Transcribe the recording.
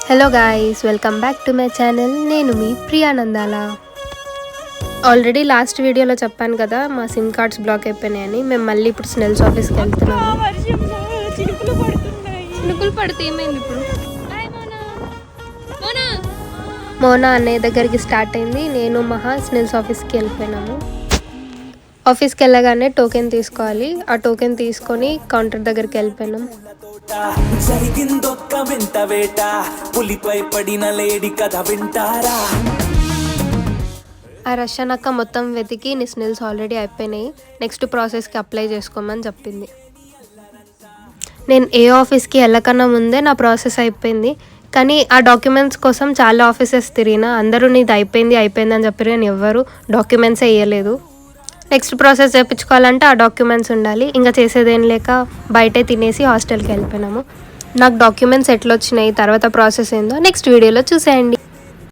Hello guys, welcome back to my channel. నేను మీ Priya నందాల. Already last వీడియోలో చెప్పాను కదా మా సిమ్ కార్డ్స్ బ్లాక్ అయిపోయినాయని. మేము మళ్ళీ ఇప్పుడు స్నెల్స్ ఆఫీస్కి వెళ్తున్నాము. చినుకులు పడితే ఏమైంది ఇప్పుడు? మోనా అన్నయ్య దగ్గరికి స్టార్ట్ అయింది. నేను మహా స్నెల్స్ ఆఫీస్కి వెళ్ళిపోయినాము. ఆఫీస్కి వెళ్ళగానే టోకెన్ తీసుకోవాలి. ఆ టోకెన్ తీసుకొని కౌంటర్ దగ్గరికి వెళ్ళిపోయినాం. ఆ రష్యన్ అక్క మొత్తం వెతికి నీ స్నెల్స్ ఆల్రెడీ అయిపోయినాయి, నెక్స్ట్ ప్రాసెస్కి అప్లై చేసుకోమని చెప్పింది. నేను ఏ ఆఫీస్కి వెళ్ళకన్నా ముందే నా ప్రాసెస్ అయిపోయింది. కానీ ఆ డాక్యుమెంట్స్ కోసం చాలా ఆఫీసెస్ తిరిగినా అందరూ నీది అయిపోయింది అని చెప్పారు, కానీ ఎవ్వరు డాక్యుమెంట్సే వేయలేదు. నెక్స్ట్ ప్రాసెస్ చేయించుకోవాలంటే ఆ డాక్యుమెంట్స్ ఉండాలి. ఇంకా చేసేదేం లేక బయటే తినేసి హాస్టల్కి వెళ్ళిపోయినాము. నాకు డాక్యుమెంట్స్ ఎట్లా వచ్చినాయి, తర్వాత ప్రాసెస్ ఏందో నెక్స్ట్ వీడియోలో చూసేయండి.